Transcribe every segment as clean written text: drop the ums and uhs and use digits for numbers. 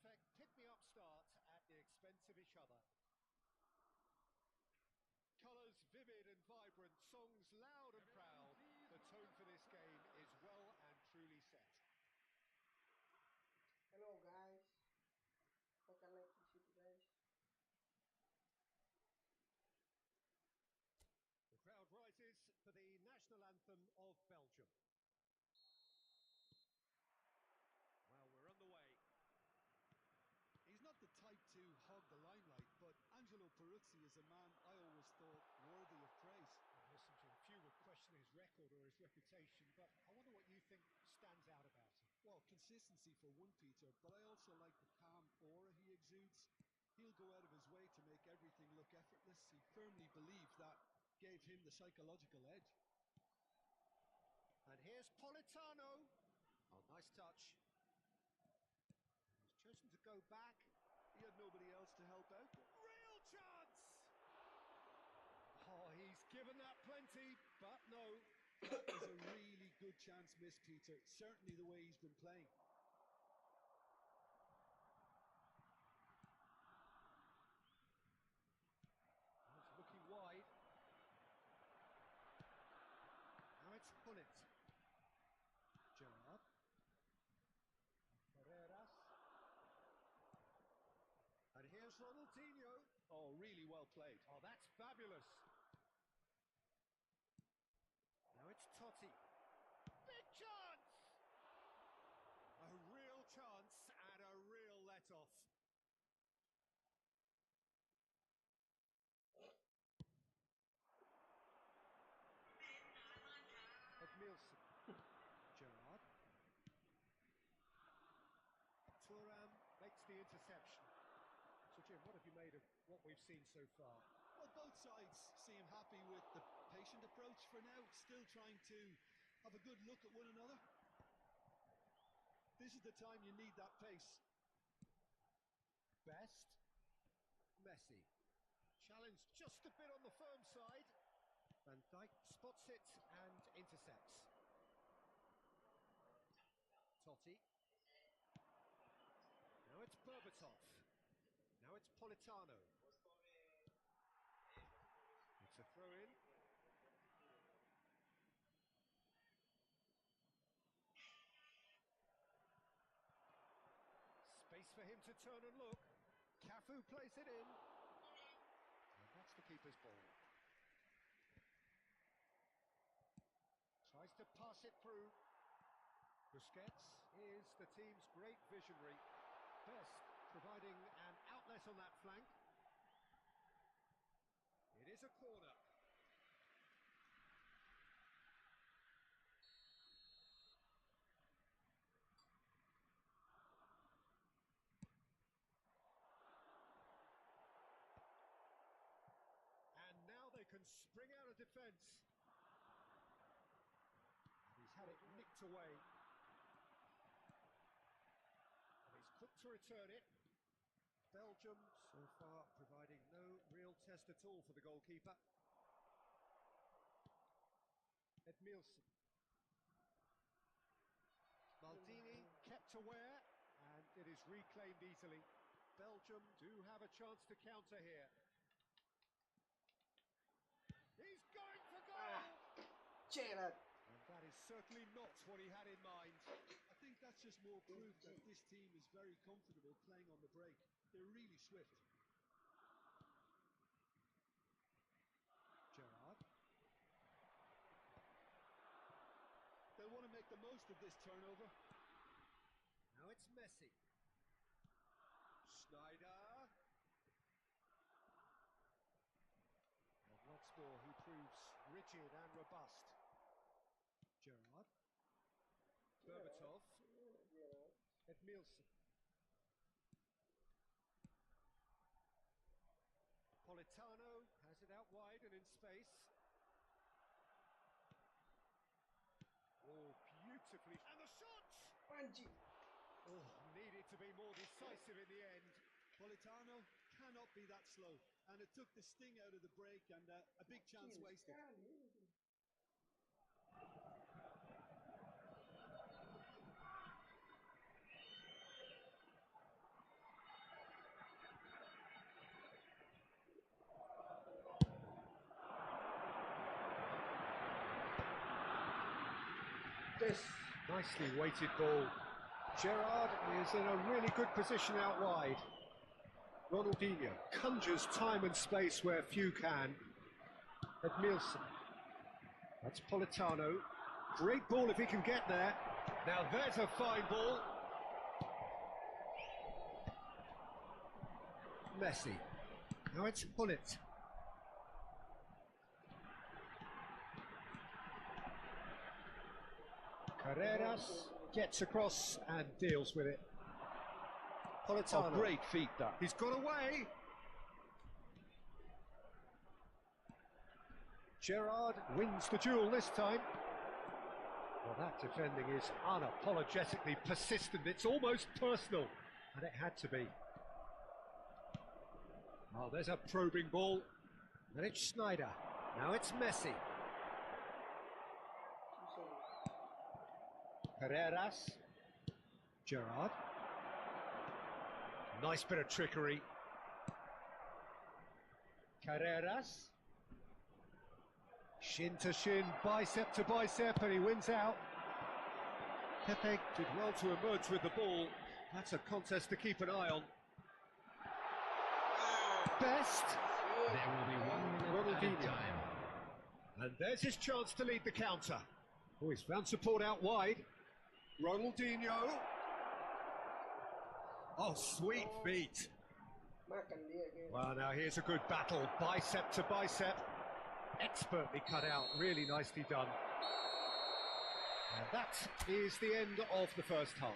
perfect pick-me-up start at the expense of each other. Colours vivid and vibrant, songs loud and proud. The tone for this game is well and truly set. Hello guys, hope I like to see you guys. The crowd rises for the national anthem of Belgium. Well, we're underway. He's not the type to hog the limelight, but Angelo Peruzzi is a man I always thought worthy of praise. Listen to him, few would question his record or his reputation, but I wonder what you think stands out about him. Well, consistency for one, Peter, but I also like the calm aura he exudes. He'll go out of his way to make everything look effortless. He firmly believed that gave him the psychological edge. And here's Politano. Oh, nice touch. He's chosen to go back. He had nobody else to help out. Real chance! Oh, he's given that plenty, but no. That was a really good chance missed, Peter. Certainly the way he's been playing. It's looking wide. Now it's Pullet. Gerard. Carreras. And here's Ronaldinho. Oh, really well played. Oh, that's fabulous. Now it's Totti. Big chance! A real chance and a real let-off. Edmilson. Gerard. Thuram makes the interception. So Jim, what have you made of what we've seen so far? Well, both sides seem happy with the patient approach for now, still trying to have a good look at one another. This is the time you need that pace. Best. Messi. Challenge just a bit on the firm side. Van Dijk spots it and intercepts. Totti. Now it's Berbatov. Now it's Politano. It's a throw-in. Space for him to turn and look. Cafu plays it in. And that's the keeper's ball. Tries to pass it through. Busquets is the team's great visionary. Best providing an outlet on that flank. It is a corner. And now they can spring out of defence. He's had it nicked away. And he's quick to return it. Belgium so far providing no real test at all for the goalkeeper. Edmilson. Maldini kept aware and it is reclaimed easily. Belgium do have a chance to counter here. He's going for goal! Gerard. And that is certainly not what he had in mind. I think that's just more proof that this team is very comfortable playing on the break. They're really swift. Gerard. They'll want to make the most of this turnover. Now it's Messi. Schneider. And once more he proves rigid and robust. Gerard. Berbatov. Edmilson. Politano has it out wide and in space. Oh, beautifully. And the shot! Angie. Oh, needed to be more decisive in the end. Politano cannot be that slow. And it took the sting out of the break and a big chance wasted. Best. Nicely weighted ball. Gerrard is in a really good position out wide. Ronaldinho conjures time and space where few can. Edmilson. That's Politano. Great ball if he can get there. Now there's a fine ball. Messi. Now it's Bullet. Carreras gets across and deals with it. Politano. Oh, great feat that. He's got away. Gerrard wins the duel this time. Well, that defending is unapologetically persistent. It's almost personal, and it had to be. Oh, there's a probing ball. And it's Schneider. Now it's Messi. Carreras. Gerrard. Nice bit of trickery. Carreras. Shin to shin, bicep to bicep, and he wins out. Pepe did well to emerge with the ball. That's a contest to keep an eye on. Best. There will be 1 minute added time. And there's his chance to lead the counter. Oh, he's found support out wide. Ronaldinho. Oh, sweet feet. Well, now here's a good battle. Bicep to bicep. Expertly cut out. Really nicely done. And that is the end of the first half.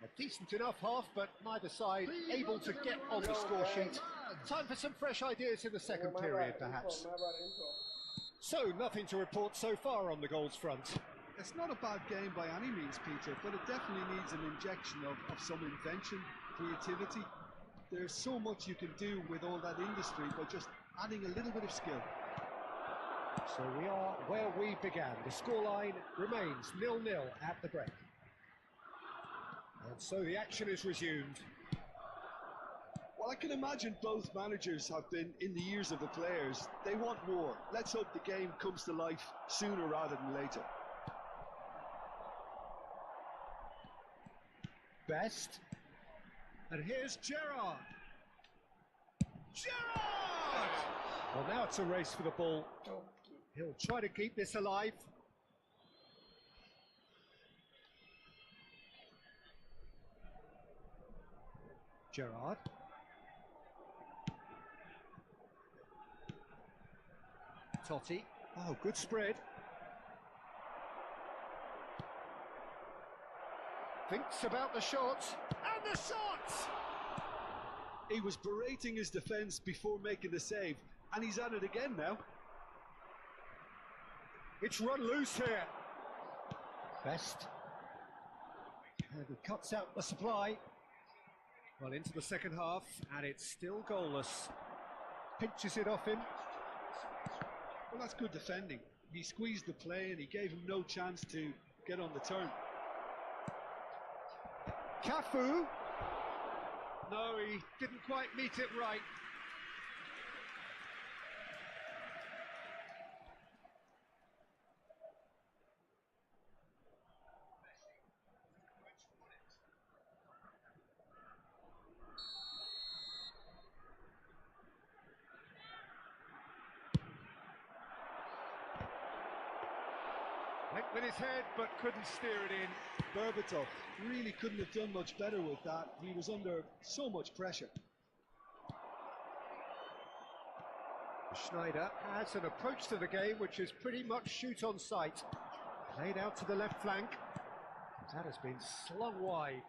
A decent enough half, but neither side able to get on the score sheet. Time for some fresh ideas in the second period, perhaps. So, nothing to report so far on the goals front. It's not a bad game by any means, Peter, but it definitely needs an injection of some invention, creativity. There's so much you can do with all that industry by just adding a little bit of skill. So we are where we began. The scoreline remains 0-0 at the break. And so the action is resumed. Well, I can imagine both managers have been in the ears of the players. They want more. Let's hope the game comes to life sooner rather than later. Best. And here's Gerrard. Gerrard! Well, now it's a race for the ball. He'll try to keep this alive. Gerrard. Totti. Oh, good spread. Thinks about the shot. And the shot! He was berating his defence before making the save, and he's at it again now. It's run loose here. Best. And he cuts out the supply. Well, into the second half, and it's still goalless. Pinches it off him. Well, that's good defending. He squeezed the play and he gave him no chance to get on the turn. Cafu. No, he didn't quite meet it right. Went with his head, but couldn't steer it in. Berbatov really couldn't have done much better with that. He was under so much pressure. Schneider has an approach to the game which is pretty much shoot on sight. Played out to the left flank. That has been slung wide.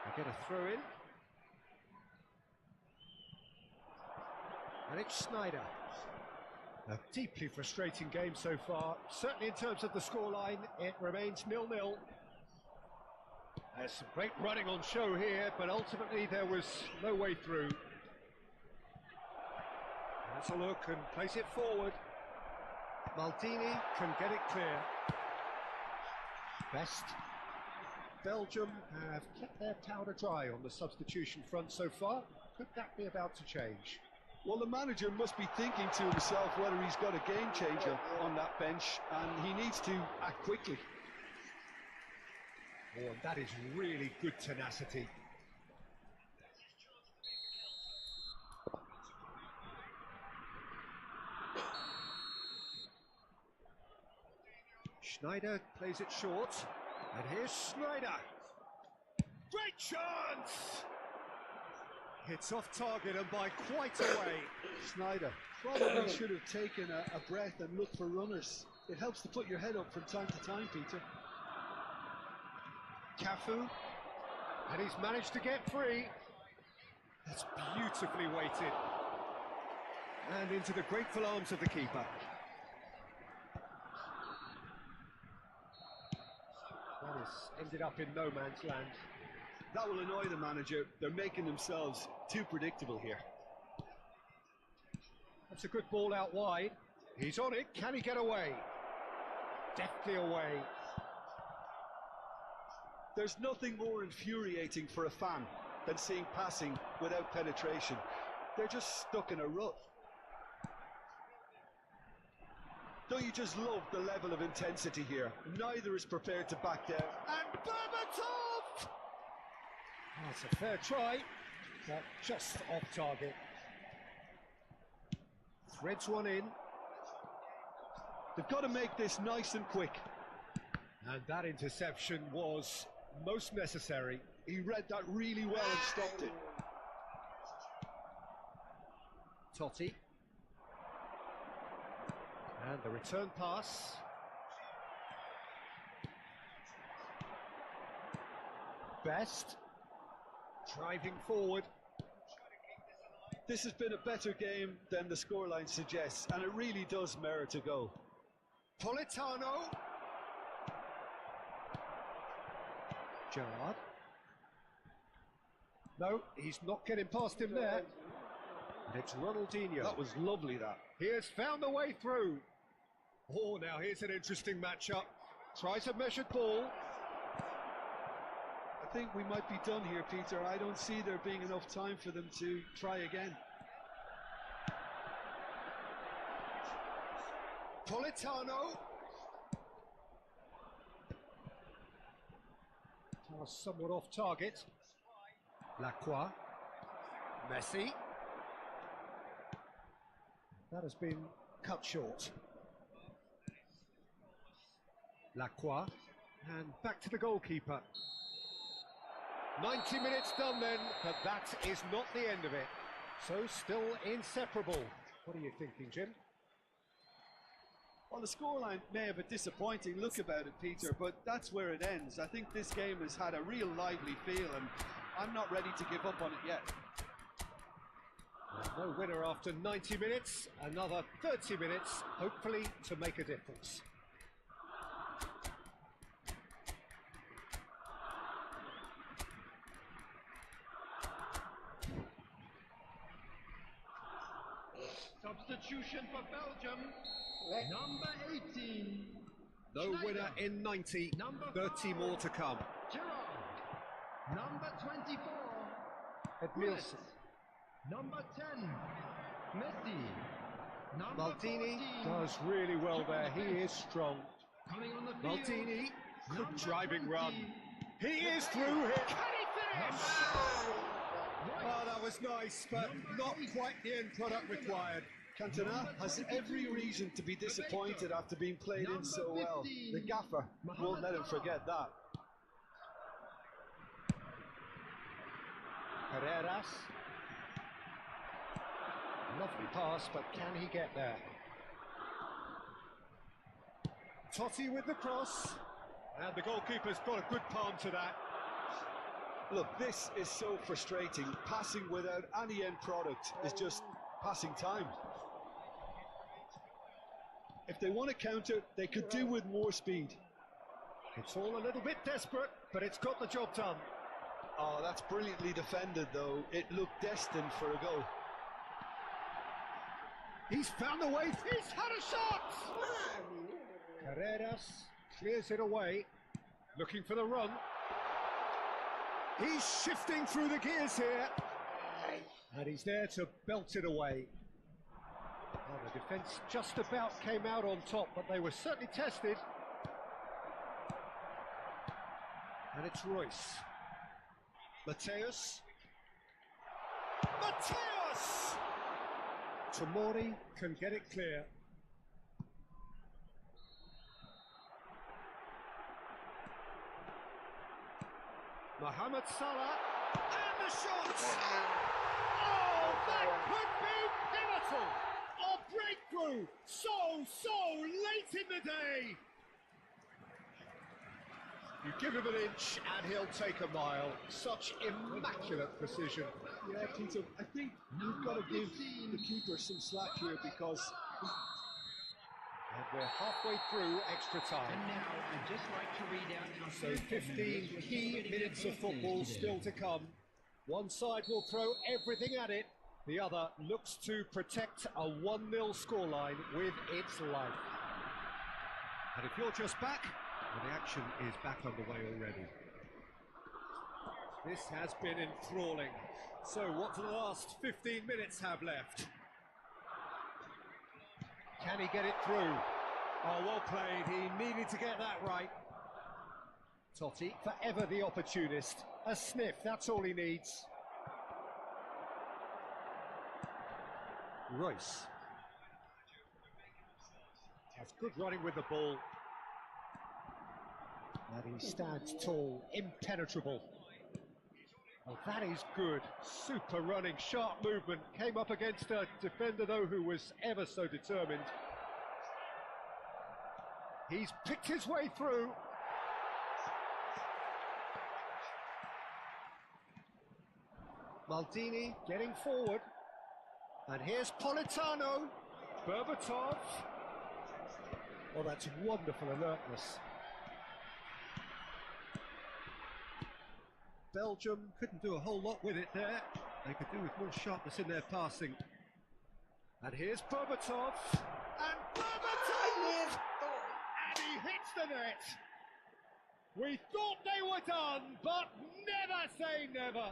They get a throw in. And it's Schneider. A deeply frustrating game so far. Certainly in terms of the scoreline, it remains 0-0. There's some great running on show here, but ultimately there was no way through. Has a look and plays it forward. Maldini can get it clear. Best. Belgium have kept their powder dry on the substitution front so far. Could that be about to change? Well, the manager must be thinking to himself whether he's got a game changer on that bench, and he needs to act quickly. Oh, and that is really good tenacity. Schneider plays it short, and here's Schneider. Great chance! Hits off target and by quite a way. Schneider probably should have taken a breath and looked for runners. It helps to put your head up from time to time, Peter. Cafu, and he's managed to get free. That's beautifully weighted. And into the grateful arms of the keeper. That has ended up in no man's land. That will annoy the manager. They're making themselves too predictable here. That's a good ball out wide. He's on it. Can he get away? Deftly away. There's nothing more infuriating for a fan than seeing passing without penetration. They're just stuck in a rut. Don't you just love the level of intensity here? Neither is prepared to back down. And Berbatov! That's a fair try, but just off target. Threads one in. They've got to make this nice and quick. And that interception was most necessary. He read that really well and stopped it. Totti. And the return pass. Best. Driving forward. This has been a better game than the scoreline suggests, and it really does merit a goal. Politano. Gerrard. No, he's not getting past him there. And it's Ronaldinho. That was lovely, that. He has found the way through. Oh, now here's an interesting matchup. Tries a measured ball. I think we might be done here, Peter. I don't see there being enough time for them to try again. Politano. Somewhat off target. Lacroix. Messi. That has been cut short. Lacroix. And back to the goalkeeper. 90 minutes done then, but that is not the end of it. So still inseparable. What are you thinking, Jim? Well, the scoreline may have a disappointing look about it, Peter, but that's where it ends. I think this game has had a real lively feel, and I'm not ready to give up on it yet. No winner after 90 minutes, another 30 minutes, hopefully to make a difference. Substitution for Belgium. Number 18. No Schneider. winner in 90, Number 30 more to come. Gerrard. Number 24. Edmilson. Number 10. Messi. Number Maldini 14. does really well there, he is strong. Coming on the field. Maldini, good Number driving 20. run. He is through here. Can he finish? Oh, that was nice, but not quite the end product required. Cantona has every reason to be disappointed after being played in so well. The gaffer won't let him forget that. Carreras. Lovely pass, but can he get there? Totti with the cross. And the goalkeeper's got a good palm to that. Look, this is so frustrating. Passing without any end product is just passing time. If they want to counter, they could do with more speed. It's all a little bit desperate, but it's got the job done. Oh, that's brilliantly defended, though. It looked destined for a goal. He's found a way. He's had a shot! Carreras clears it away, looking for the run. He's shifting through the gears here. And he's there to belt it away. Well, the defence just about came out on top, but they were certainly tested. And it's Royce. Mateus. Tomori can get it clear. Mohamed Salah, and the shot! Oh, that could be pivotal! A breakthrough! So late in the day! You give him an inch and he'll take a mile. Such immaculate precision. Yeah, Peter, I think you've got to give the keeper some slack here because... And we're halfway through extra time. And now I'd just like to read out our So 15 key minutes of football still to come. One side will throw everything at it. The other looks to protect a 1-0 scoreline with its life. And if you're just back, well, the action is back underway already. This has been enthralling. So what do the last 15 minutes have left? Can he get it through? Oh, well played. He needed to get that right. Totti, forever the opportunist. A sniff, that's all he needs. Royce. That's good running with the ball. And he stands tall, impenetrable. Oh, that is good. Super running, sharp movement. Came up against a defender, though, who was ever so determined. He's picked his way through. Maldini getting forward. And here's Politano. Berbatov. Oh, that's wonderful alertness. Belgium couldn't do a whole lot with it there. They could do with more sharpness in their passing. And here's Berbatov. And Berbatov! And he hits the net. We thought they were done, but never say never.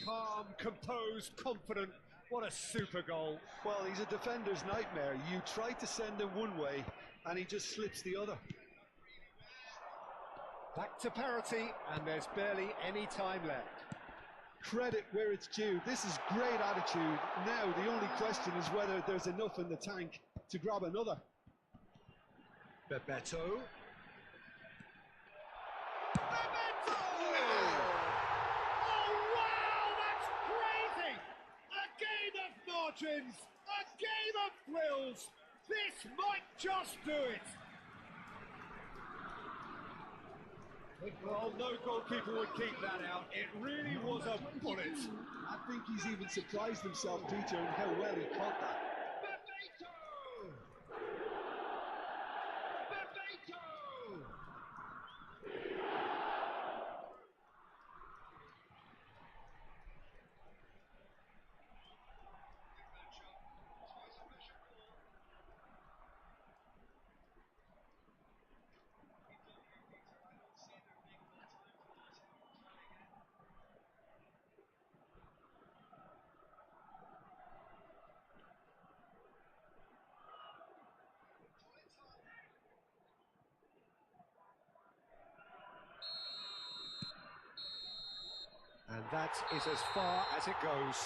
Calm, composed, confident. What a super goal. Well, he's a defender's nightmare. You try to send him one way, and he just slips the other. Back to parity, and there's barely any time left. Credit where it's due. This is great attitude. Now, the only question is whether there's enough in the tank to grab another. Bebeto. Margins, a game of thrills. This might just do it. Well, no goalkeeper would keep that out. It really was a bullet. I think he's even surprised himself, Peter, in how well he caught that. And that is as far as it goes.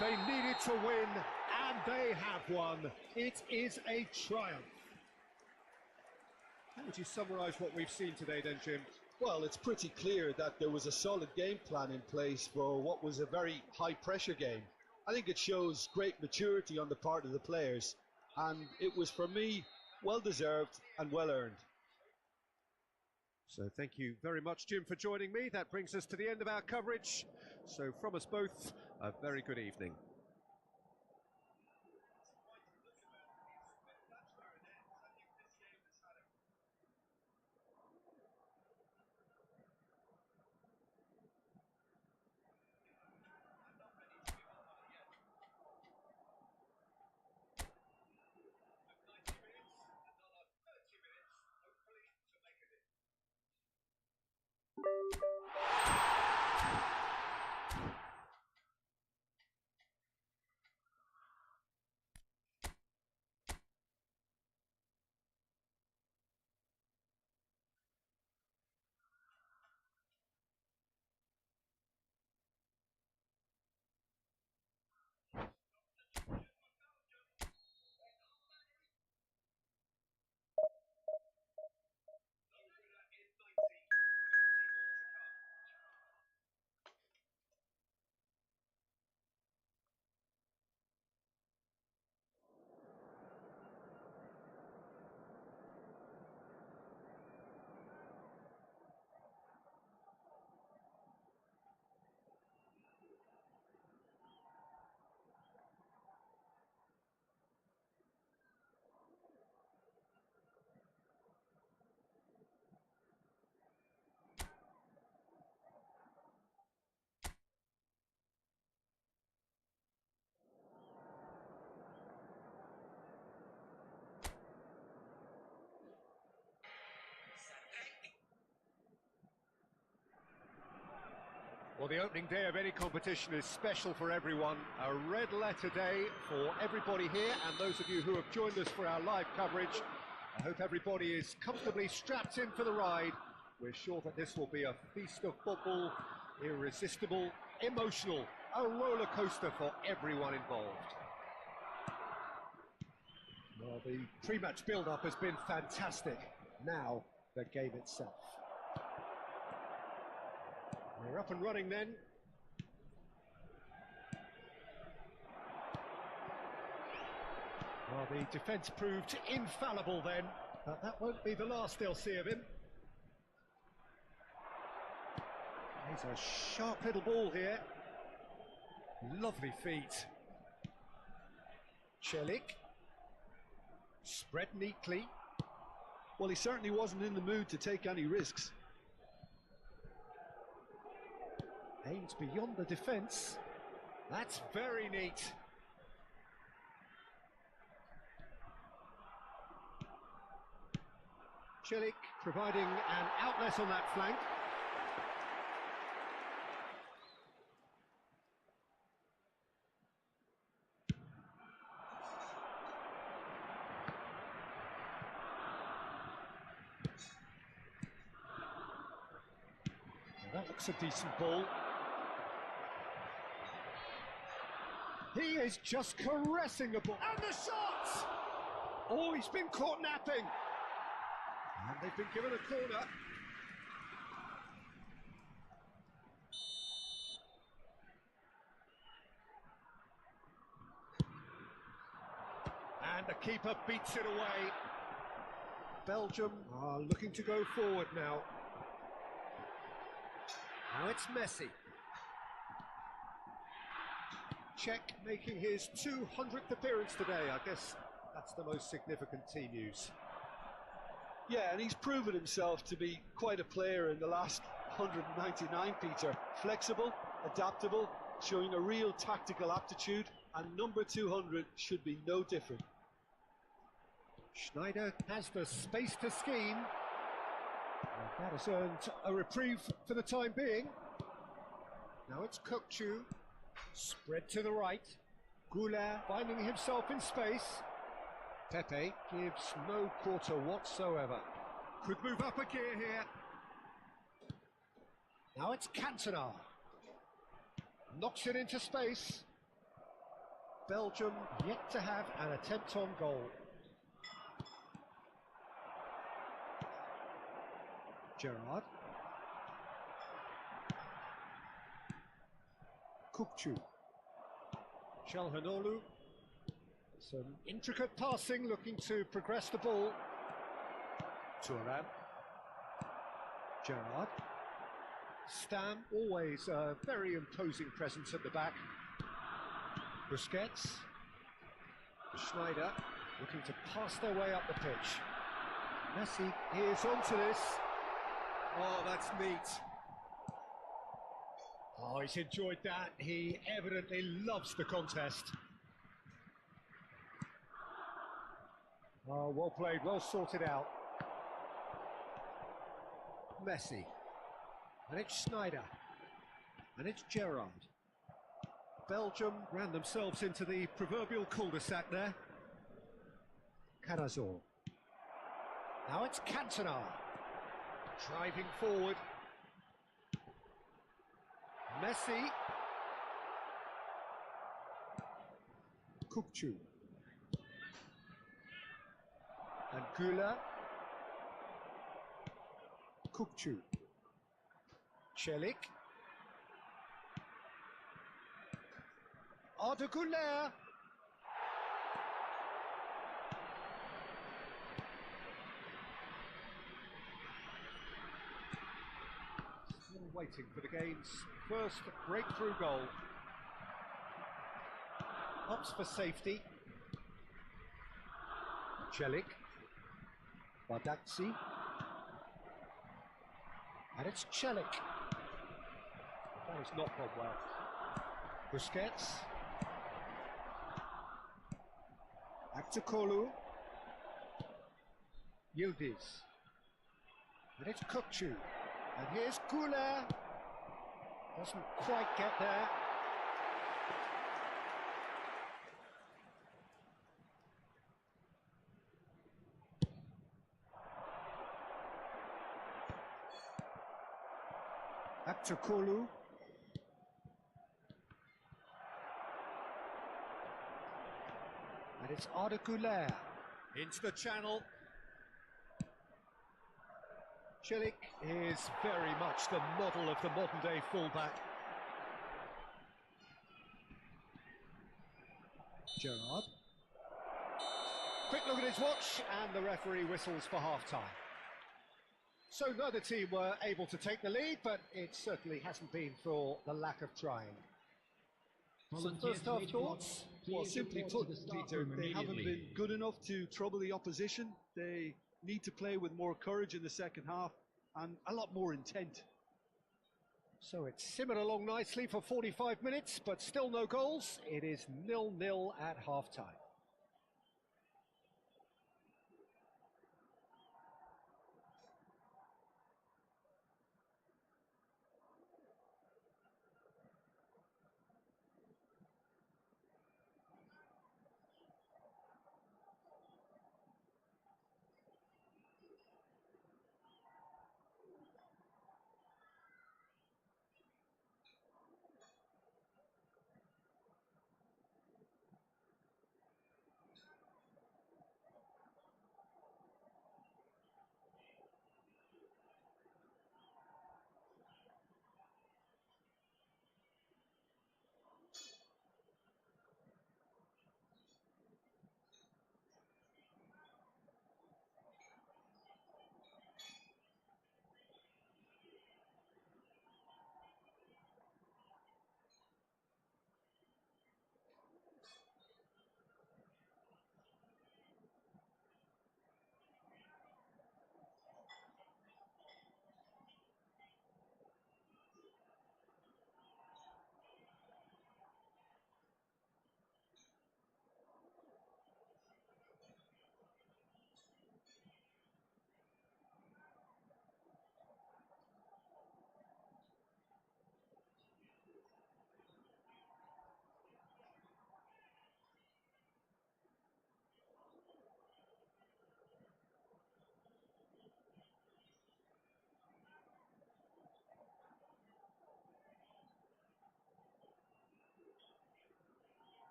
They needed to win, and they have won. It is a triumph. How would you summarise what we've seen today then, Jim? Well, it's pretty clear that there was a solid game plan in place for what was a very high-pressure game. I think it shows great maturity on the part of the players, and it was, for me, well-deserved and well-earned. So thank you very much, Jim, for joining me. That brings us to the end of our coverage. So from us both, a very good evening. Well, the opening day of any competition is special for everyone. A red letter day for everybody here and those of you who have joined us for our live coverage. I hope everybody is comfortably strapped in for the ride. We're sure that this will be a feast of football, irresistible, emotional, a roller coaster for everyone involved. Well, the pre-match build-up has been fantastic. Now, the game itself. We're up and running then. Well, the defence proved infallible then, but that won't be the last they'll see of him. He's a sharp little ball here. Lovely feet. Celik. Spread neatly. Well, he certainly wasn't in the mood to take any risks. Aims beyond the defence. That's very neat. Celik providing an outlet on that flank. Well, that looks a decent ball. He is just caressing the ball. And the shot! Oh, he's been caught napping. And they've been given a corner. And the keeper beats it away. Belgium are looking to go forward now. Now it's Messi. Czech making his 200th appearance today. I guess that's the most significant team news. Yeah, and he's proven himself to be quite a player in the last 199, Peter. Flexible, adaptable, showing a real tactical aptitude, and number 200 should be no different. Schneider has the space to scheme. And that has earned a reprieve for the time being. Now it's Kokchu. Spread to the right. Goulart finding himself in space. Pepe gives no quarter whatsoever. Could move up a gear here. Now it's Cantona. Knocks it into space. Belgium yet to have an attempt on goal. Gerrard. Kokchu. Çalhanoğlu. Some intricate passing, looking to progress the ball. Thuram. Gerrard. Stam, always a very imposing presence at the back. Busquets. Schneider, looking to pass their way up the pitch. Messi is onto this. Oh, that's neat. Oh, he's enjoyed that. He evidently loves the contest. Oh, well played, well sorted out. Messi. And it's Schneider. And it's Gerrard. Belgium ran themselves into the proverbial cul-de-sac there. Carazor. Now it's Cantona. Driving forward. Messi. Kokchu. And Goulart. Kokchu. Celik. Arda Goulart. Still waiting for the game's first breakthrough goal. Opts for safety. Celik. Badaxi. And it's Celik. That has not gone well. Busquets. Aktakolu. Yildiz. And it's Kokchu. And here's Goulart. Doesn't quite get there. Back to Kolu. And it's Arda Güler. Into the channel. Çelik is very much the model of the modern-day fullback. Gerrard. Quick look at his watch, and the referee whistles for half-time. So neither team were able to take the lead, but it certainly hasn't been for the lack of trying. Some first half thoughts? Well, simply put, Peter, they haven't been good enough to trouble the opposition. They need to play with more courage in the second half and a lot more intent. So it's simmered along nicely for 45 minutes, but still no goals. It is 0-0 at half-time.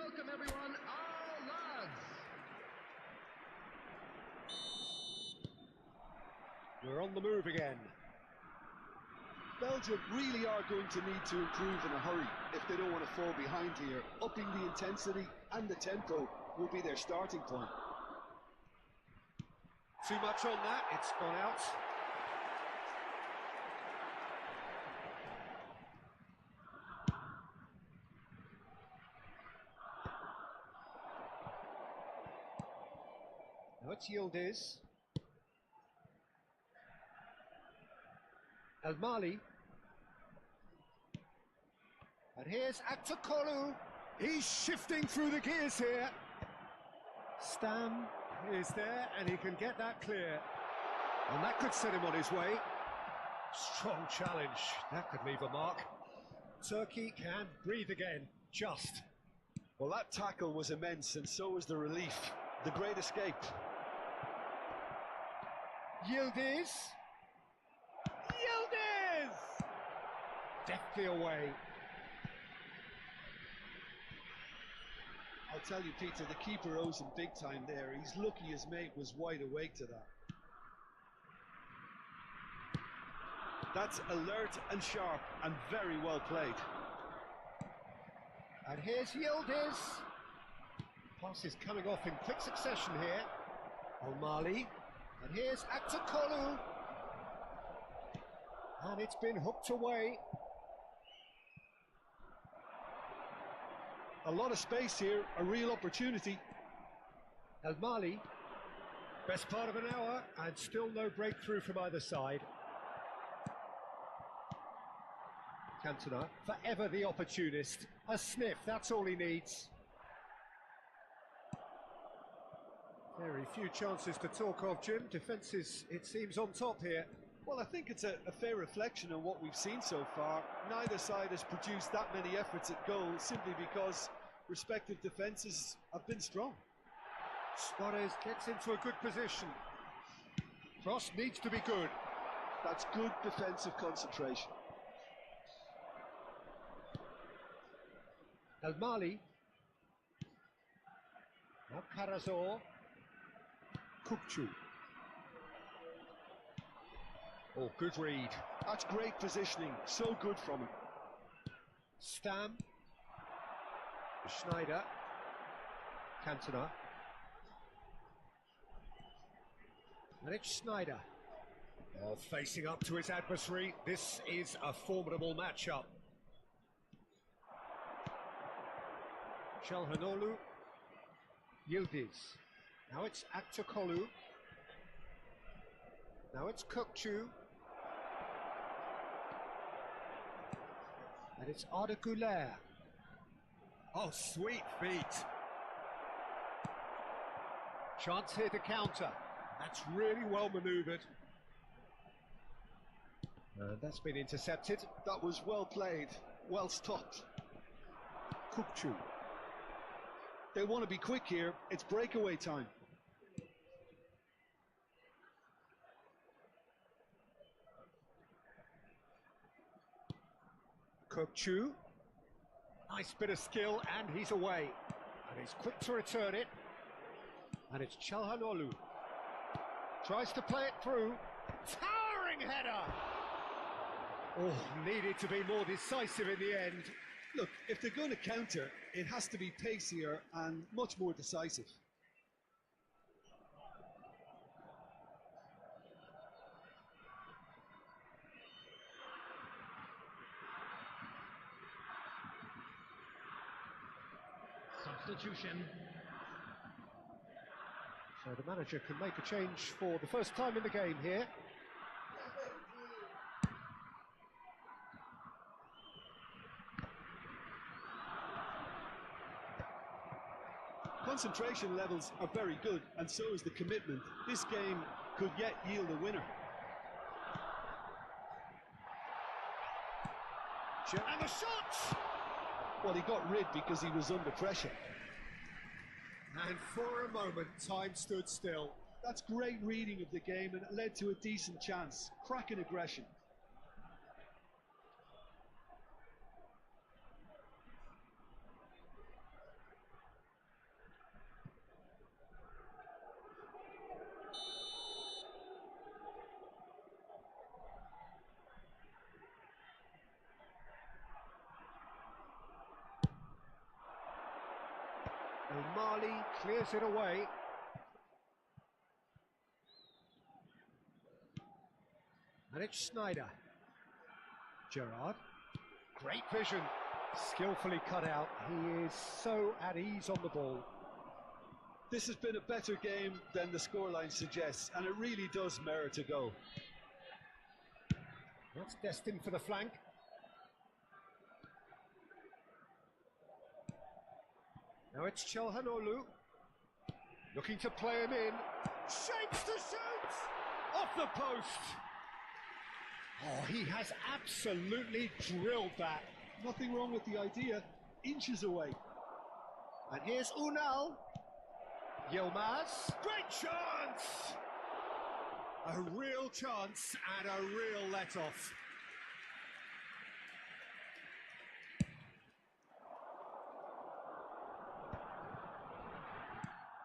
welcome everyone, all lads. We're on the move again. Belgium really are going to need to improve in a hurry if they don't want to fall behind here. Upping the intensity and the tempo will be their starting point. Too much on that, it's gone out. Now it's Yildiz. El Mali. And here's Aktakolu. He's shifting through the gears here. Stam is there and he can get that clear. And that could set him on his way. Strong challenge. That could leave a mark. Turkey can breathe again. Just. Well, that tackle was immense, and so was the relief. The great escape. Yildiz. Yildiz! Deftly away. I'll tell you, Peter, the keeper owes him big time there. He's lucky his mate was wide awake to that. That's alert and sharp and very well played. And here's Yildiz. Pass is coming off in quick succession here. El Mali. And here's Aktakolu. And it's been hooked away. A lot of space here, a real opportunity. El Mali. Best part of an hour and still no breakthrough from either side. Cantona, forever the opportunist. A sniff, that's all he needs. Very few chances to talk of, Jim. Defence is, it seems, on top here. Well, I think it's a fair reflection on what we've seen so far. Neither side has produced that many efforts at goal simply because respective defences have been strong. Suarez gets into a good position. Cross needs to be good. That's good defensive concentration. El Mali. Now Karazor. Kupchu. Oh, good read. That's great positioning, so good from him. Stam. Schneider. Cantona. And it's Schneider. Oh, facing up to his adversary. This is a formidable matchup. Çalhanoğlu. Yildiz. Now it's Aktakolu. Now it's Kökçü. And it's Arda Güler. Oh, sweet feet. Chance here to counter. That's really well manoeuvred. And that's been intercepted. That was well played, well stopped. Kökçü. They want to be quick here, it's breakaway time. Kökçü. Nice bit of skill and he's away. And he's quick to return it. And it's Çalhanoğlu. Tries to play it through. Towering header! Oh, needed to be more decisive in the end. Look, if they're going to counter, it has to be pacier and much more decisive. Substitution. So the manager can make a change for the first time in the game here. Concentration levels are very good, and so is the commitment. This game could yet yield a winner. And the shot! Well, he got rid because he was under pressure. And for a moment, time stood still. That's great reading of the game, and it led to a decent chance. Cracking aggression. O'Malley clears it away. And it's Snyder. Gerrard. Great vision. Skillfully cut out. He is so at ease on the ball. This has been a better game than the scoreline suggests, and it really does merit a goal. That's destined for the flank. Now it's Chelhanoglu. Looking to play him in. Shapes to shoot! Off the post! Oh, he has absolutely drilled that. Nothing wrong with the idea. Inches away. And here's Unal. Yilmaz. Great chance! A real chance and a real let-off.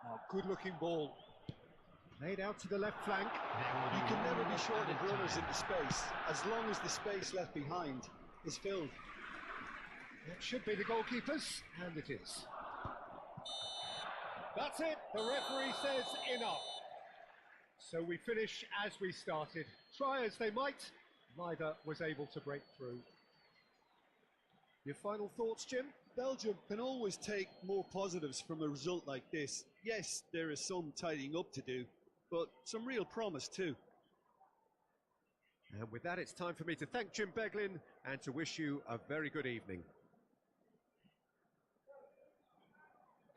Oh, good-looking ball. Played out to the left flank. You can never be short of runners into space, as long as the space left behind is filled. It should be the goalkeepers, and it is. That's it, the referee says enough. So we finish as we started. Try as they might, neither was able to break through. Your final thoughts, Jim? Belgium can always take more positives from a result like this. Yes, there is some tidying up to do, but some real promise too. And with that, it's time for me to thank Jim Beglin and to wish you a very good evening.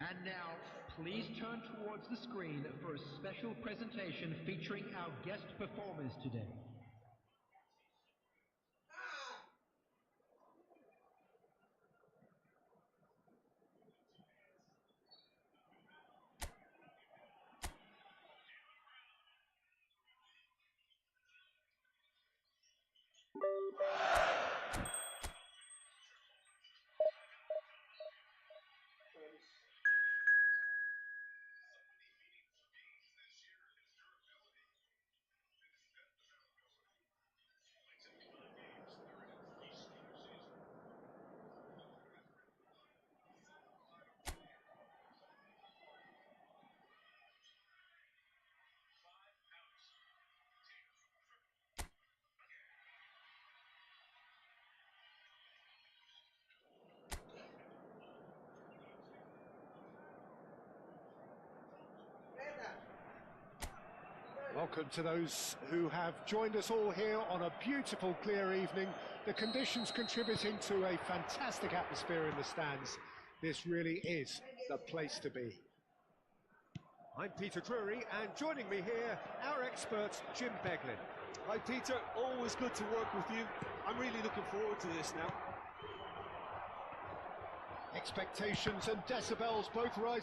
And now, please turn towards the screen for a special presentation featuring our guest performers today. Welcome to those who have joined us all here on a beautiful, clear evening. The conditions contributing to a fantastic atmosphere in the stands. This really is the place to be. I'm Peter Drury, and joining me here, our expert, Jim Beglin. Hi Peter, always good to work with you. I'm really looking forward to this now. Expectations and decibels both rising.